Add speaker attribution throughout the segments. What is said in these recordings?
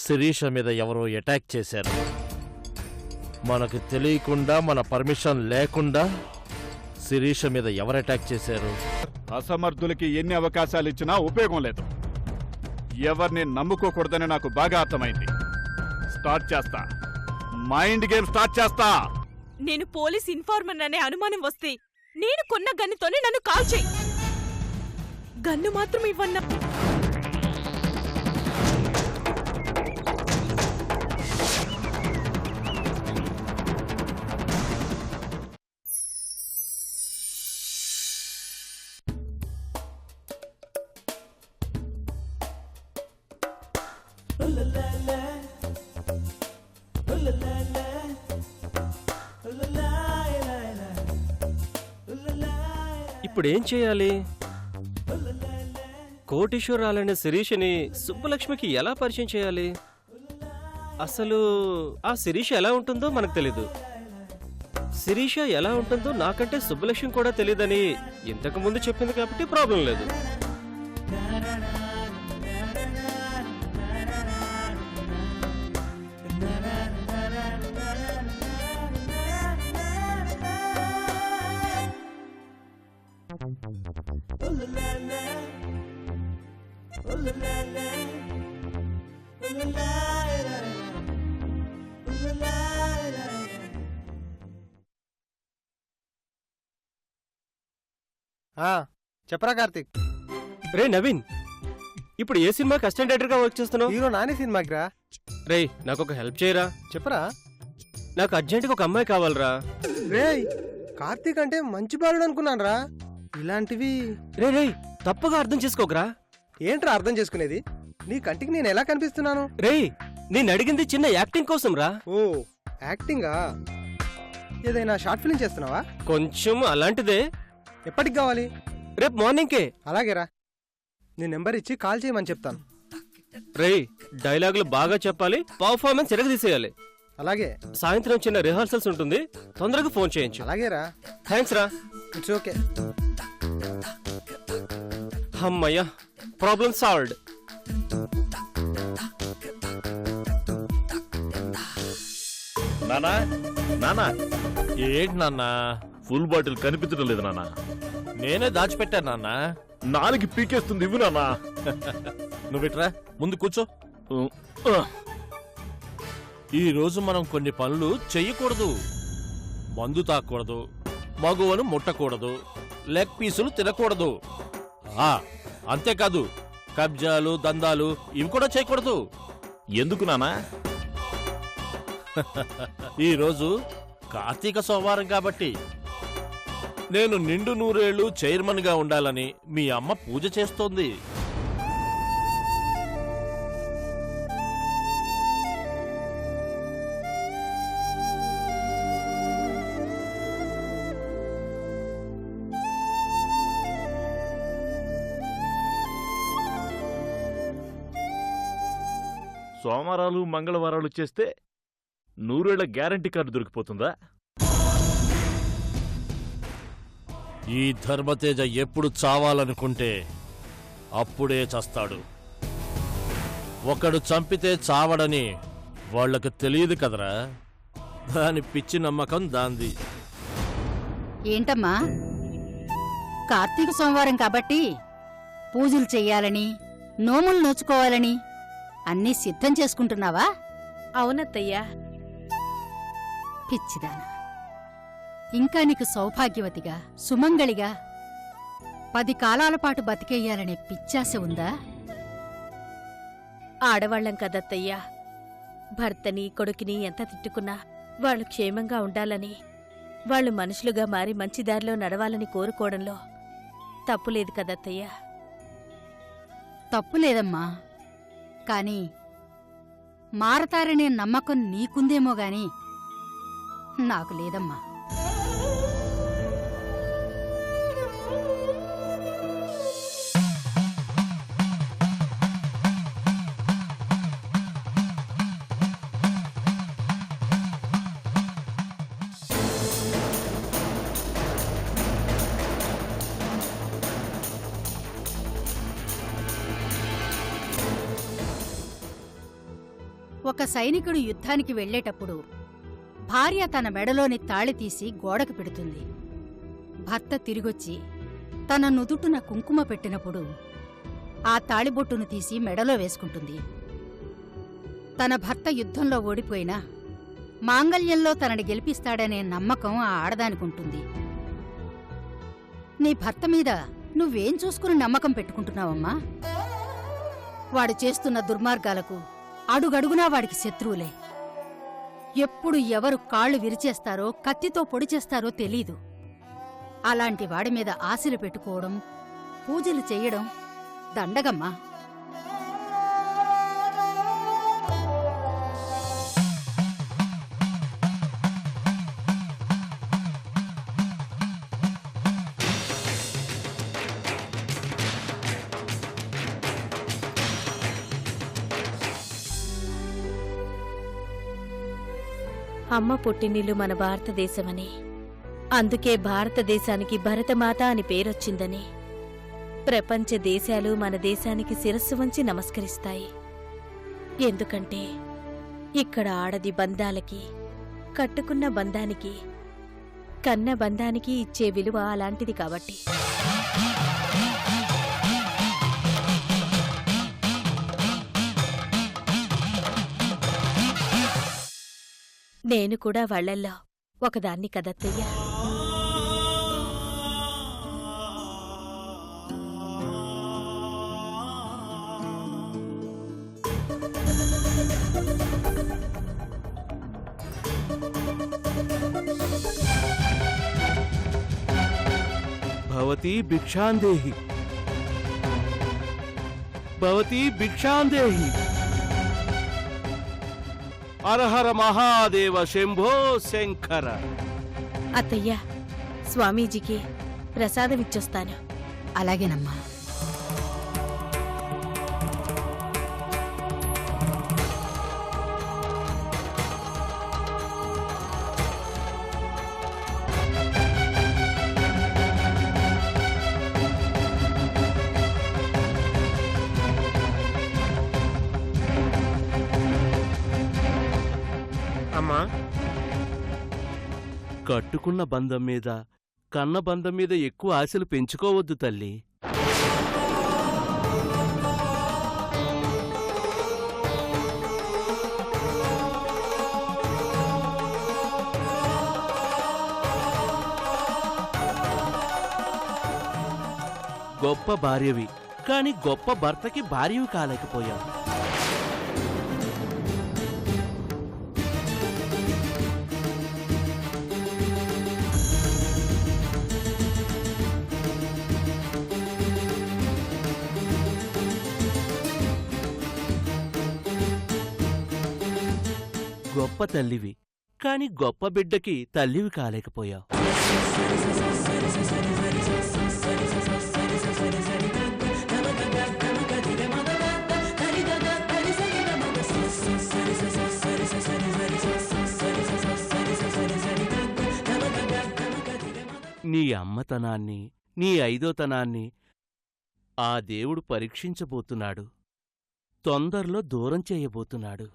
Speaker 1: శిరీష మీద ఎవరో అటాక్ చేశారు. మనకు తెలియకుండా, మన పర్మిషన్ లేకుండా శిరీష మీద ఎవరు అటాక్ చేశారు?
Speaker 2: అసమర్థులకి ఎన్ని అవకాశాలు ఇచ్చినా ఉపయోగం లేదు. ఎవరిని నమ్ముకోకూడదని నాకు బాగా అర్థమైంది. స్టార్ట్ చేస్తా, మైండ్ గేమ్ స్టార్ట్ చేస్తా.
Speaker 3: నేను పోలీస్ ఇన్ఫార్మర్ అనే అనుమానం వస్తే నేను కొన్న గన్నుతోనే నన్ను కాల్ చేయి. గన్ను మాత్రం ఇవ్వన్నా.
Speaker 4: ఇప్పుడేం చేయాలి? కోటీశ్వరాలైన శిరీషని సుబ్బలక్ష్మికి ఎలా పరిచయం చేయాలి? అసలు ఆ శిరీష ఎలా ఉంటుందో మనకు తెలీదు. శిరీష ఎలా ఉంటుందో నాకంటే సుబ్బలక్ష్మి కూడా తెలియదని ఇంతకు ముందు చెప్పింది కాబట్టి ప్రాబ్లం లేదు.
Speaker 5: చెప్పరా కార్తీక్.
Speaker 4: రే నవీన్, ఇప్పుడు ఏ సినిమాకి అసిస్టెంట్ డైరెక్టర్ గా వర్క్ చేస్తున్నావు?
Speaker 5: హీరో నాని సినిమాకి రా.
Speaker 4: రే నాకు ఒక హెల్ప్ చేయరా.
Speaker 5: చెప్పరా.
Speaker 4: నాకు అర్జెంటుగా ఒక అమ్మాయి కావాలరా.
Speaker 5: రే కార్తీక్ అంటే మంచి బాలుడు అనుకున్నాను రా. ఇలాంటివి
Speaker 4: రే రే తప్పుగా అర్థం చేసుకోకరా.
Speaker 5: ఏంట్రా అర్థం చేసుకునేది? నీ కంటికి నేను ఎలా కనిపిస్తున్నాను?
Speaker 4: రే నేను అడిగింది చిన్న యాక్టింగ్ కోసం రా.
Speaker 5: ఓ యాక్టింగా? ఏదైనా షార్ట్ ఫిల్మ్ చేస్తున్నావా?
Speaker 4: కొంచెం అలాంటిదే.
Speaker 5: ఎప్పటికి కావాలి?
Speaker 4: రేపు మార్నింగ్కే.
Speaker 5: అలాగేరా, నీ నెంబర్ ఇచ్చి కాల్ చేయమని చెప్తాను.
Speaker 4: రే డైలాగులు బాగా చెప్పాలి, పర్ఫార్మెన్స్ ఎరగదీసేయాలి.
Speaker 5: అలాగే.
Speaker 4: సాయంత్రం చిన్న రిహార్సల్స్ ఉంటుంది, తొందరగా ఫోన్ చేయించు.
Speaker 5: అలాగేరా.
Speaker 4: థ్యాంక్స్ రా.
Speaker 5: It's okay.
Speaker 4: అమ్మయ్యా, ప్రాబ్లం సాల్వ్డ్.
Speaker 1: నానా నానా ఏంటి నాన్నా?
Speaker 2: ఫుల్ బాటిల్ కనిపించడం లేదు నాన్న.
Speaker 1: నేనే దాచిపెట్టాను నాన్నా.
Speaker 2: నాలుగు పీకేస్తుంది, ఇవ్వు నాన్న.
Speaker 1: నువ్విట్రా, ముందు కూర్చో. ఈ రోజు మనం కొన్ని పనులు చెయ్యకూడదు. మందు తాకూడదు, మగువను ముట్టకూడదు, లెగ్ పీసులు తినకూడదు. అంతేకాదు కబ్జాలు, దందాలు ఇవి కూడా చేయకూడదు.
Speaker 2: ఎందుకు నాన్న?
Speaker 1: ఈరోజు కార్తీక సోమవారం కాబట్టి నేను నిండు నూరేళ్లు చైర్మన్ గా ఉండాలని మీ అమ్మ పూజ చేస్తోంది.
Speaker 2: సోమవారాలు మంగళవారాలు చేస్తే 100 ఏళ్ల గ్యారంటీ కార్డు దొరికిపోతుందా?
Speaker 1: ఈ ధర్మతేజ ఎప్పుడు చావాలనుకుంటే అప్పుడే చస్తాడు. ఒకడు చంపితే చావడని వాళ్లకు తెలియదు కదరా. దాని పిచ్చి నమ్మకం దాంది.
Speaker 6: ఏంటమ్మా, కార్తీక సోమవారం కాబట్టి పూజలు చెయ్యాలని, నోములు నోచుకోవాలని అన్నీ సిద్ధం చేసుకుంటున్నావా?
Speaker 3: అవునత్తయ్యా.
Speaker 6: పిచ్చిదానా, ఇంకా నీకు సౌభాగ్యవతిగా, సుమంగళిగా 10 కాలాల పాటు బతికేయాలనే పిచ్చాశ ఉందా?
Speaker 3: ఆడవాళ్లం కదత్తయ్యా. భర్తని, కొడుకుని ఎంత తిట్టుకున్నా వాళ్ళు క్షేమంగా ఉండాలని, వాళ్ళు మనుషులుగా మారి మంచి దారిలో నడవాలని కోరుకోవడంలో తప్పులేదు కదత్తయ్యా.
Speaker 6: తప్పులేదమ్మా, కాని మారతారనే నమ్మకం నీకుందేమో గాని నాకు లేదమ్మా. ఒక సైనికుడు యుద్ధానికి వెళ్ళేటప్పుడు భార్య తన మెడలోని తాళి తీసి గోడకు పెడుతుంది. భర్త తిరిగొచ్చి తన నుదుటున కుంకుమ పెట్టినప్పుడు ఆ తాళిబొట్టును తీసి మెడలో వేసుకుంటుంది. తన భర్త యుద్ధంలో ఓడిపోయినా మాంగల్యంలో తనని గెలిపిస్తాడనే నమ్మకం ఆ ఆడదానికుంటుంది. నీ భర్త మీద నువ్వేం చూసుకుని నమ్మకం పెట్టుకుంటున్నావమ్మా? వాడు చేస్తున్న దుర్మార్గాలకు అడుగడుగునా వాడికి శత్రువులే. ఎప్పుడు ఎవరు కాళ్ళు విరిచేస్తారో కత్తితో పొడి చేస్తారో తెలీదు. అలాంటి వాడి మీద ఆశలు పెట్టుకోవడం, పూజలు చెయ్యడం దండగమ్మా.
Speaker 3: అమ్మ పుట్టినిల్లు మన భారతదేశమని, అందుకే భారతదేశానికి భరతమాత అని పేరొచ్చిందని ప్రపంచ దేశాలు మన దేశానికి శిరస్సు వంచి నమస్కరిస్తాయి. ఎందుకంటే ఇక్కడ ఆడది బంధాలకి, కట్టుకున్న బంధానికి, కన్న బంధానికి ఇచ్చే విలువ అలాంటిది కాబట్టి. నేను కూడా వాళ్ళల్లో ఒకదాన్ని కదత్తయ్యా.
Speaker 7: భవతి భిక్షాందేహి, భవతి భిక్షాందేహి. హరహర మహాదేవ శంభో శంకర.
Speaker 3: అత్తయ్యా, స్వామీజీకి ప్రసాదమిచ్చొస్తాను.
Speaker 6: అలాగేనమ్మా.
Speaker 7: అమ్మా, కట్టుకున్న బంధం మీద, కన్న బంధం మీద ఎక్కువ ఆశలు పెంచుకోవద్దు తల్లి. గొప్ప భార్యవి, కాని గొప్ప భర్తకి భార్యవి కాలేకపోయావు. గొప్ప తల్లివి, కాని గొప్ప బిడ్డకి తల్లివి కాలేకపోయావు. నీ అమ్మతనాన్ని, నీ ఐదోతనాన్ని ఆ దేవుడు పరీక్షించబోతున్నాడు. తొందరలో దూరం చేయబోతున్నాడు.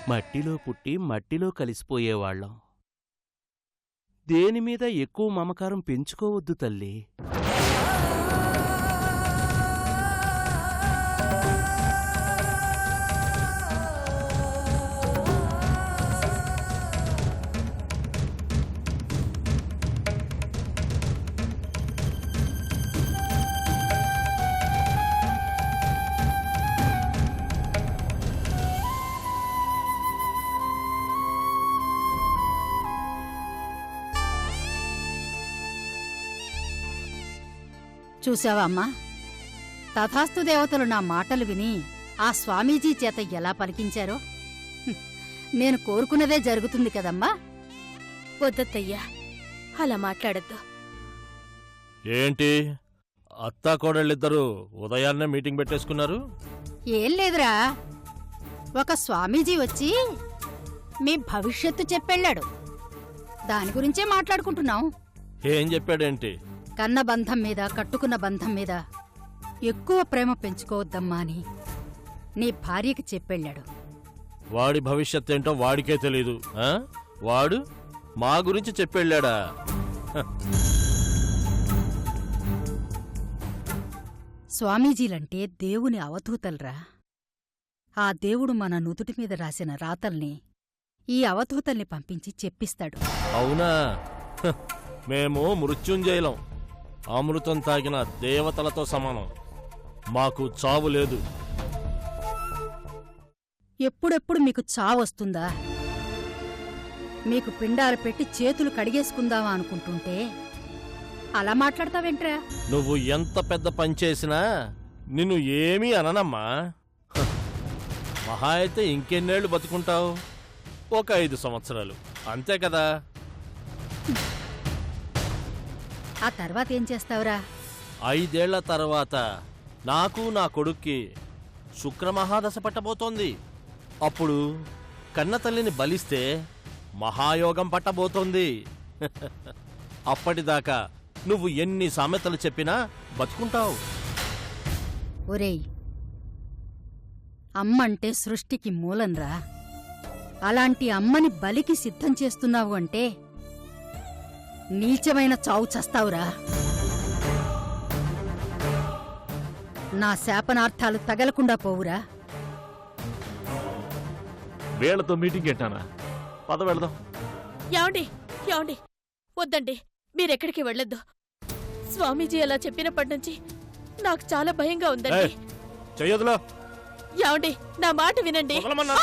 Speaker 7: మట్టిలో పుట్టి మట్టిలో కలిసిపోయేవాళ్లం. దేనిమీద ఎక్కువ మమకారం పెంచుకోవద్దు తల్లి.
Speaker 6: చూశావా అమ్మా, తథాస్తు దేవతలు నా మాటలు విని ఆ స్వామీజీ చేత ఎలా పలికించారో. నేను కోరుకున్నదే జరుగుతుంది కదమ్మా.
Speaker 3: వద్దత్తయ్యా, అలా మాట్లాడద్దు.
Speaker 1: ఏంటి అత్తా కోడళ్ళిద్దరూ ఉదయాన్నే మీటింగ్ పెట్టేసుకున్నారు?
Speaker 6: ఏం లేదురా, ఒక స్వామీజీ వచ్చి మీ భవిష్యత్తు చెప్పెళ్ళాడు. దాని గురించే మాట్లాడుకుంటున్నాం.
Speaker 1: ఏం చెప్పాడేంటి?
Speaker 6: కన్న బంధం మీద, కట్టుకున్న బంధం మీద ఎక్కువ ప్రేమ పెంచుకోవద్దమ్మా అని నీ భార్యకి చెప్పెళ్ళాడు.
Speaker 1: వాడి భవిష్యత్ ఏంటో వాడికే తెలీదు. ఆ? వాడు మా గురించి చెప్పెళ్ళాడా?
Speaker 6: స్వామీజీలంటే దేవుని అవధూతల్రా. ఆ దేవుడు మన నుదుటి మీద రాసిన రాతల్ని ఈ అవధూతల్ని పంపించి చెప్పిస్తాడు.
Speaker 1: అవునా? హ, మేము మృత్యుంజయులం. అమృతం తాగిన దేవతలతో సమానం. మాకు చావు లేదు.
Speaker 6: ఎప్పుడెప్పుడు మీకు చావొస్తుందా? మీకు పిండాలు పెట్టి చేతులు కడిగేసుకుందామా అనుకుంటుంటే అలా మాట్లాడతావేంట్రా?
Speaker 1: నువ్వు ఎంత పెద్ద పని చేసినా నిన్ను ఏమీ అననమ్మా. హ, మహా అయితే ఇంకెన్నేళ్లు బతుకుంటావు? ఒక 5 సంవత్సరాలు అంతే కదా.
Speaker 6: ఆ తర్వాత ఏం చేస్తావురా?
Speaker 1: 5 ఏళ్ల తర్వాత నాకు నా కొడుక్కి శుక్రమహాదశ పట్టబోతోంది. అప్పుడు కన్న తల్లిని బలిస్తే మహాయోగం పట్టబోతోంది. అప్పటిదాకా నువ్వు ఎన్ని సామెతలు చెప్పినా బతుకుంటావు.
Speaker 6: ఒరేయ్, అమ్మంటే సృష్టికి మూలంరా. అలాంటి అమ్మని బలికి సిద్ధం చేస్తున్నావు అంటే నీచమైన చావు చస్తావురా. నా శాపనార్థాలు తగలకుండా పోవురా.
Speaker 1: వీళ్లతో మీటింగ్ ఏంటానా? పద వెళదాం.
Speaker 3: యాండి యాండి, వద్దండి, మీరెక్కడికి వెళ్ళొద్దు. స్వామీజీ అలా చెప్పినప్పటి నుంచి నాకు చాలా భయంగా ఉందండి.
Speaker 1: చెయ్యదులా.
Speaker 3: యాండి, నా మాట వినండి.
Speaker 1: వదలమన్నా.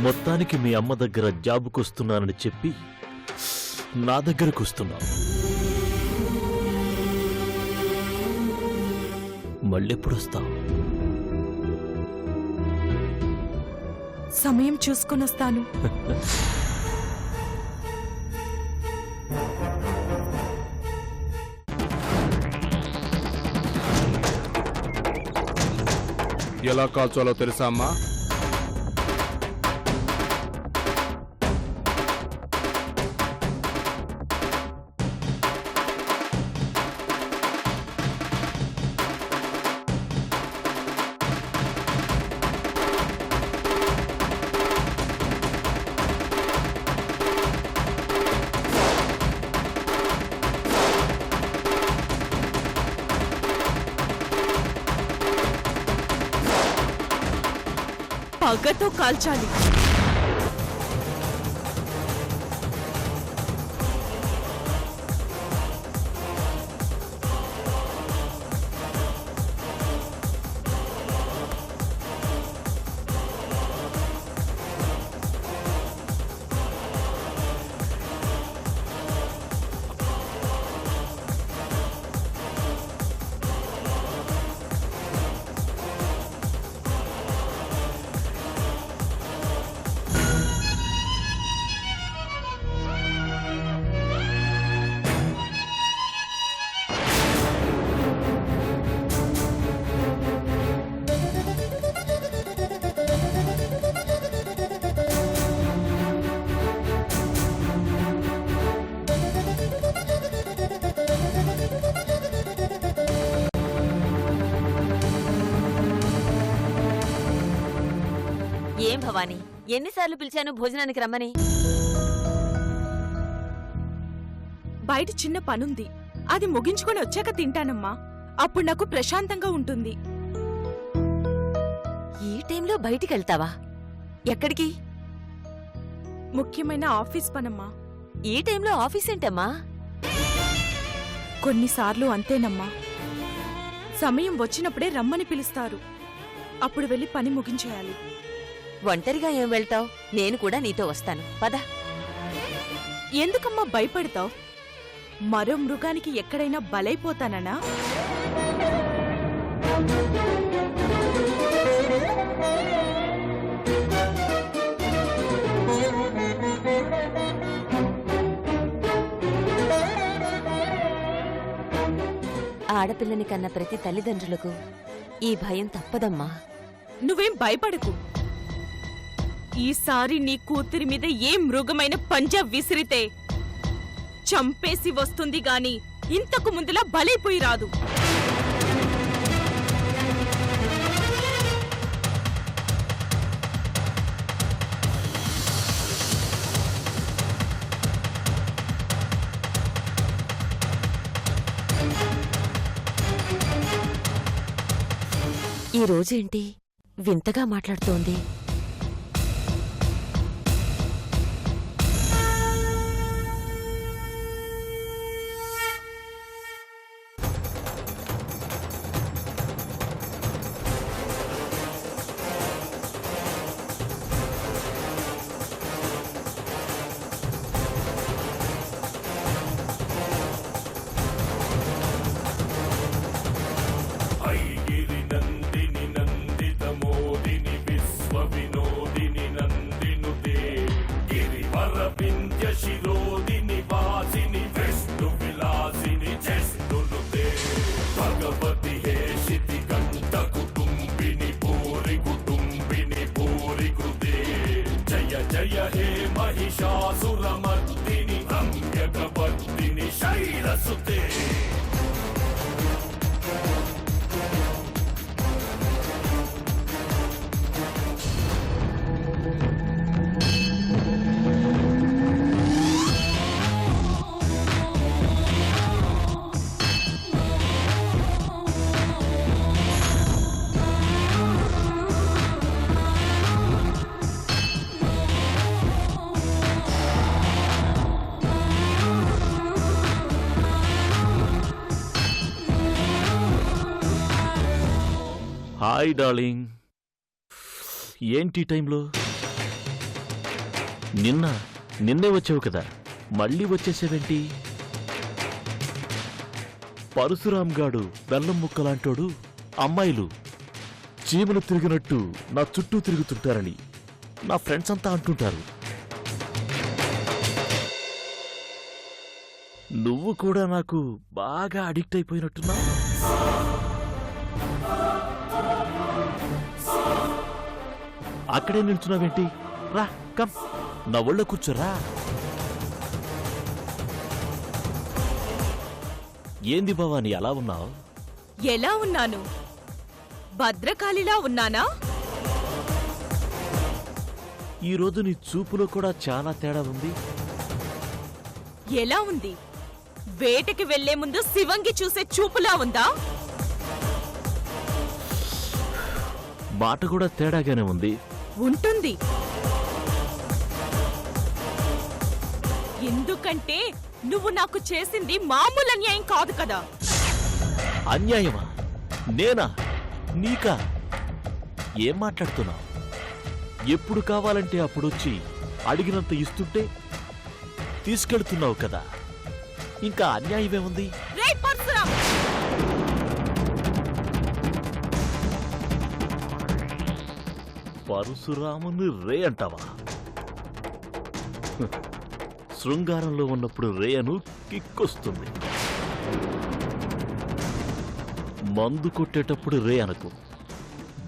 Speaker 8: మొత్తానికి మీ అమ్మ దగ్గర జాబుకొస్తున్నానని చెప్పి నా దగ్గరకు వస్తున్నావు. మళ్ళెప్పుడొస్తావు?
Speaker 9: సమయం చూసుకొనొస్తాను.
Speaker 2: ఎలా కాల్చాలో తెలుసా అమ్మా?
Speaker 9: పగతో కాల్చాలి.
Speaker 10: ఏం భవానీ, ఎన్నిసార్లు పిలిచాను భోజనానికి రమ్మని?
Speaker 9: బయట చిన్న పనుంది, అది ముగించుకొని వచ్చాక తింటానమ్మా. అప్పుడు నాకు ప్రశాంతంగా ఉంటుంది.
Speaker 10: ఈ టైంలో బయటికెళ్తావా? ఎక్కడికి?
Speaker 9: ముఖ్యమైన ఆఫీస్ పనమ్మా.
Speaker 10: ఈ టైంలో ఆఫీస్ ఏంటమ్మా?
Speaker 9: కొన్నిసార్లు అంతేనమ్మా. సమయం వచ్చినప్పుడే రమ్మని పిలుస్తారు. అప్పుడు వెళ్ళి పని ముగించేయాలి.
Speaker 10: ఒంటరిగా ఏం వెళ్తావు? నేను కూడా నీతో వస్తాను, పద.
Speaker 9: ఎందుకమ్మా భయపడతావు? మరో మృగానికి ఎక్కడైనా బలైపోతాననా?
Speaker 10: ఆడపిల్లని కన్న ప్రతి తల్లిదండ్రులకు ఈ భయం తప్పదమ్మా.
Speaker 9: నువ్వేం భయపడకు. ఈసారి నీ కూతురి మీద ఏ మృగమైన పంజా విసిరితే చంపేసి వస్తుంది గాని ఇంతకు ముందులా బలైపోయి రాదు.
Speaker 10: ఈ రోజేంటి వింతగా మాట్లాడుతోంది?
Speaker 8: హాయ్ డార్లింగ్, ఏంటి టైంలో? నిన్నే వచ్చావు కదా, మళ్ళీ వచ్చేసేవేంటి? పరశురామ్ గాడు బెల్లం ముక్కలాంటోడు అమ్మాయిలు చీమలు తిరిగినట్టు నా చుట్టూ తిరుగుతుంటారని నా ఫ్రెండ్స్ అంతా అంటుంటారు. నువ్వు కూడా నాకు బాగా అడిక్ట్ అయిపోయినట్టున్నావు. అక్కడే నిల్చున్నావేంటి? రా, కమ్, నా ఒళ్ళో కూర్చోరా. ఏంది భవాని అలా ఉన్నావు?
Speaker 9: ఎలా ఉన్నాను? భద్రకాళిలా ఉన్నానా?
Speaker 8: ఈరోజు నీ చూపులో కూడా చాలా తేడా ఉంది.
Speaker 9: ఎలా ఉంది? వేటకి వెళ్లే ముందు శివంగి చూసే చూపులా ఉందా?
Speaker 8: మాట కూడా తేడాగానే ఉంది.
Speaker 9: ఉంటుంది. ఎందుకంటే నువ్వు నాకు చేసింది మామూలు అన్యాయం కాదు కదా.
Speaker 8: అన్యాయమా? నేనా? నీకా? ఏం మాట్లాడుతున్నావు? ఎప్పుడు కావాలంటే అప్పుడొచ్చి అడిగినంత ఇస్తుంటే తీసుకెళ్తున్నావు కదా, ఇంకా అన్యాయమేముంది?
Speaker 9: రే పరశురామ్!
Speaker 8: పరశురాముని రే అంటావా? శృంగారంలో ఉన్నప్పుడు రే అను కిక్కొస్తుంది. మందు కొట్టేటప్పుడు రే అనకు,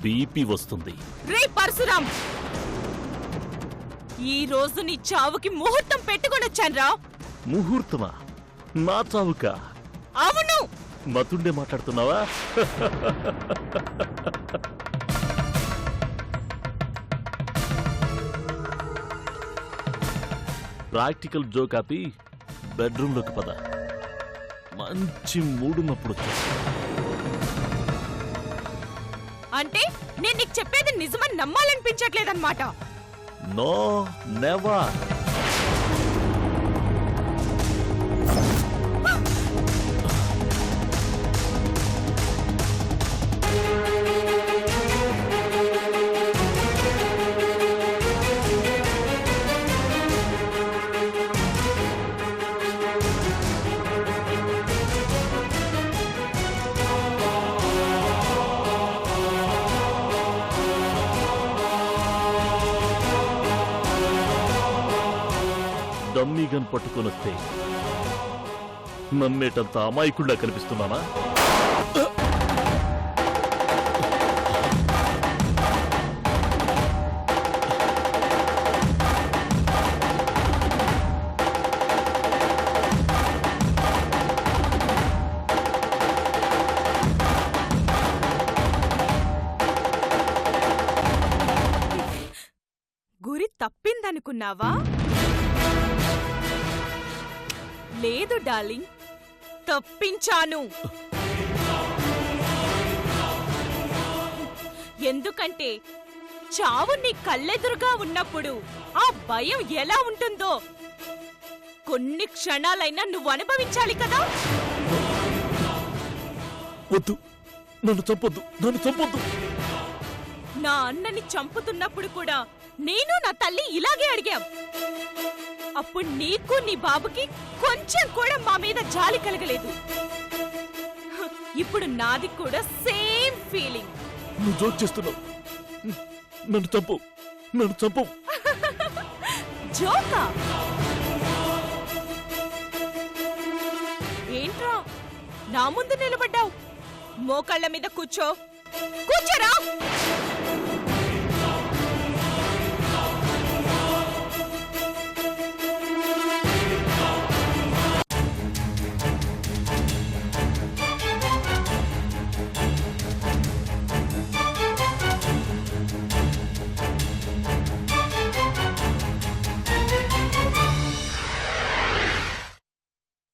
Speaker 8: బీపీ వస్తుంది.
Speaker 9: రే పరశురామ్! ఈ రోజు నీ చావుకి ముహూర్తం పెట్టుకొనొచ్చాన్రా.
Speaker 8: ముహూర్తమా? నా చావుకా?
Speaker 9: అవును.
Speaker 8: మతుండే మాట్లాడుతున్నావా? ప్రాక్టికల్ జోక్ ఆపి బెడ్రూమ్లోకి పద. మంచి మూడున్నప్పుడు
Speaker 9: అంటే నేను నీకు చెప్పేది నిజమని నమ్మాలనిపించట్లేదన్నమాట.
Speaker 8: No, never. గన్ పట్టుకొనొస్తే నమ్మేటంత అమాయకుళ్ళ కనిపిస్తున్నానా?
Speaker 9: గురి తప్పిందనుకున్నావా? లేదు డార్లింగ్, తప్పించాను. ఎందుకంటే చావు నీ కళ్ళెదురుగా ఉన్నప్పుడు ఆ భయం ఎలా ఉంటుందో కొన్ని క్షణాలైనా నువ్వు అనుభవించాలి కదా.
Speaker 8: వద్దు, నన్ను చంపొద్దు, నన్ను చంపొద్దు.
Speaker 9: నా అన్నని చంపుతున్నప్పుడు కూడా నేను నా తల్లి ఇలాగే అడిగాం. అప్పుడు నీకు నీ బాబుకి కొంచెం కూడా మా మీద జాలి కలగలేదు. ఇప్పుడు నాది కూడా సేమ్ ఫీలింగ్.
Speaker 8: నువ్వు జోక్ చేస్తున్నావు. నన్ను చంపు, నన్ను చంపు.
Speaker 9: జోకా? ఏంట్రా నా ముందు నిలబడ్డావు? మోకాళ్ళ మీద కూర్చోరా.